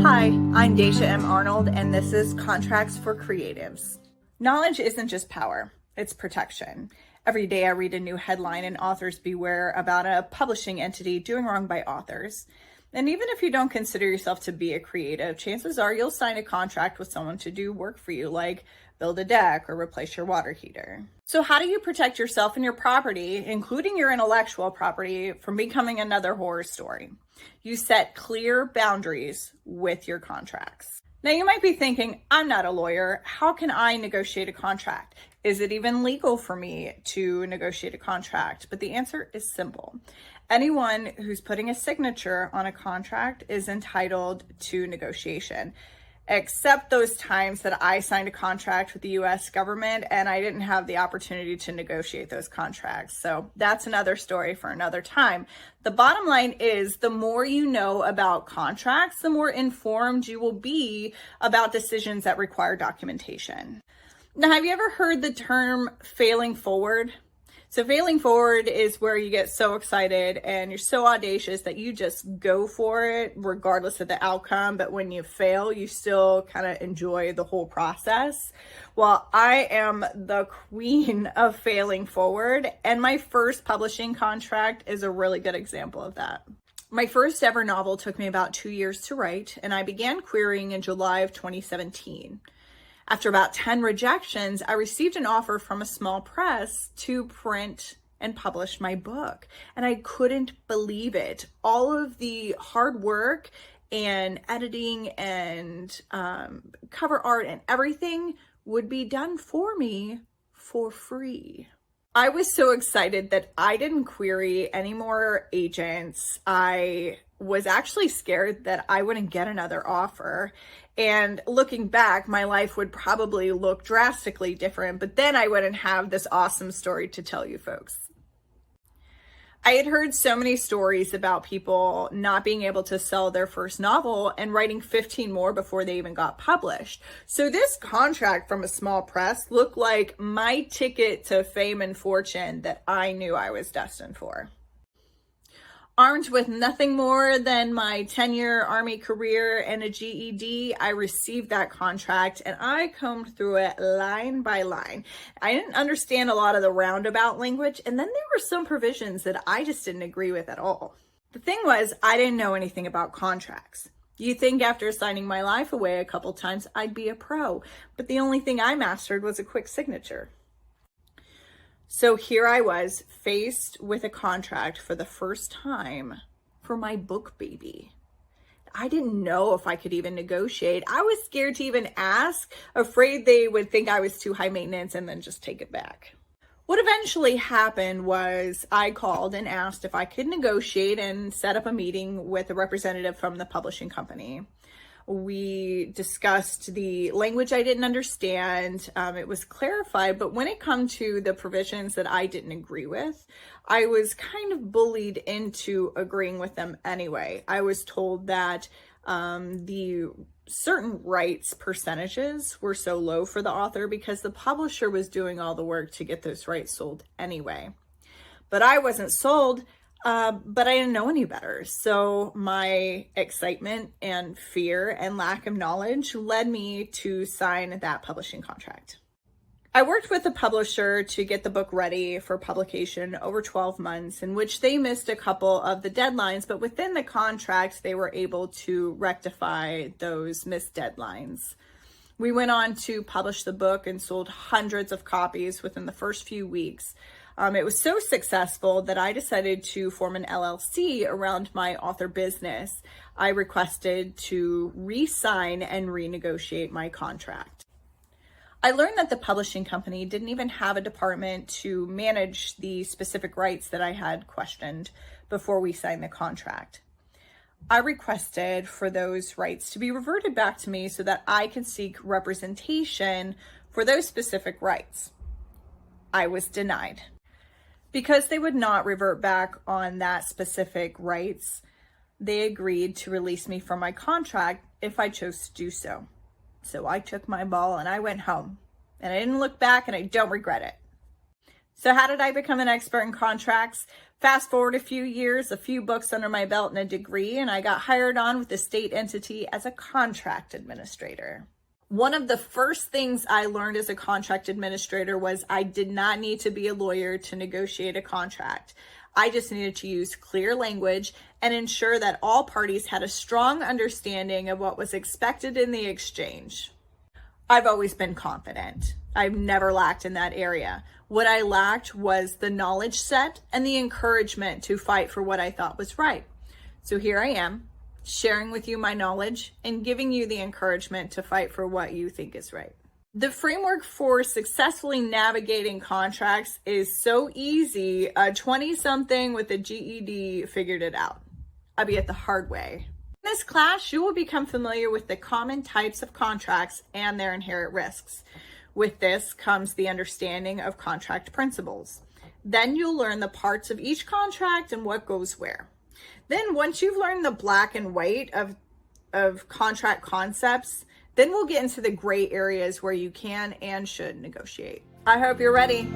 Hi, I'm Dacia M. Arnold, and this is Contracts for Creatives. Knowledge isn't just power, it's protection. Every day I read a new headline in Authors Beware about a publishing entity doing wrong by authors. And even if you don't consider yourself to be a creative, chances are you'll sign a contract with someone to do work for you, like build a deck or replace your water heater. So how do you protect yourself and your property, including your intellectual property, from becoming another horror story? You set clear boundaries with your contracts. Now you might be thinking, I'm not a lawyer. How can I negotiate a contract? Is it even legal for me to negotiate a contract? But the answer is simple. Anyone who's putting a signature on a contract is entitled to negotiation, except those times that I signed a contract with the US government and I didn't have the opportunity to negotiate those contracts. So that's another story for another time. The bottom line is the more you know about contracts, the more informed you will be about decisions that require documentation. Now, have you ever heard the term failing forward? So failing forward is where you get so excited and you're so audacious that you just go for it regardless of the outcome. But when you fail, you still kind of enjoy the whole process. Well, I am the queen of failing forward, and my first publishing contract is a really good example of that. My first ever novel took me about 2 years to write, and I began querying in July of 2017. After about 10 rejections, I received an offer from a small press to print and publish my book. And I couldn't believe it. All of the hard work and editing and cover art and everything would be done for me for free. I was so excited that I didn't query any more agents. I was actually scared that I wouldn't get another offer. And looking back, my life would probably look drastically different, but then I wouldn't have this awesome story to tell you folks. I had heard so many stories about people not being able to sell their first novel and writing 15 more before they even got published. So this contract from a small press looked like my ticket to fame and fortune that I knew I was destined for. Armed with nothing more than my 10-year Army career and a GED, I received that contract and I combed through it line by line. I didn't understand a lot of the roundabout language, and then there were some provisions that I just didn't agree with at all. The thing was, I didn't know anything about contracts. You'd think after signing my life away a couple times, I'd be a pro, but the only thing I mastered was a quick signature. So here I was, faced with a contract for the first time for my book baby. I didn't know if I could even negotiate. I was scared to even ask, afraid they would think I was too high maintenance and then just take it back. What eventually happened was I called and asked if I could negotiate and set up a meeting with a representative from the publishing company. We discussed the language I didn't understand. It was clarified, but when it come to the provisions that I didn't agree with, I was kind of bullied into agreeing with them anyway. I was told that the certain rights percentages were so low for the author because the publisher was doing all the work to get those rights sold anyway. But I wasn't sold. But I didn't know any better. So my excitement and fear and lack of knowledge led me to sign that publishing contract. I worked with the publisher to get the book ready for publication over 12 months, in which they missed a couple of the deadlines, but within the contract, they were able to rectify those missed deadlines. We went on to publish the book and sold hundreds of copies within the first few weeks. It was so successful that I decided to form an LLC around my author business. I requested to re-sign and renegotiate my contract. I learned that the publishing company didn't even have a department to manage the specific rights that I had questioned before we signed the contract. I requested for those rights to be reverted back to me so that I could seek representation for those specific rights. I was denied. Because they would not revert back on that specific rights, they agreed to release me from my contract if I chose to do so. So I took my ball and I went home, and I didn't look back, and I don't regret it. So how did I become an expert in contracts? Fast forward a few years, a few books under my belt and a degree, and I got hired on with the state entity as a contract administrator. One of the first things I learned as a contract administrator was I did not need to be a lawyer to negotiate a contract. I just needed to use clear language and ensure that all parties had a strong understanding of what was expected in the exchange. I've always been confident. I've never lacked in that area. What I lacked was the knowledge set and the encouragement to fight for what I thought was right. So here I am, sharing with you my knowledge and giving you the encouragement to fight for what you think is right. The framework for successfully navigating contracts is so easy. A 20-something with a GED figured it out. I'll be at the hard way. In this class, you will become familiar with the common types of contracts and their inherent risks. With this comes the understanding of contract principles. Then you'll learn the parts of each contract and what goes where. Then once you've learned the black and white of contract concepts, then we'll get into the gray areas where you can and should negotiate. I hope you're ready.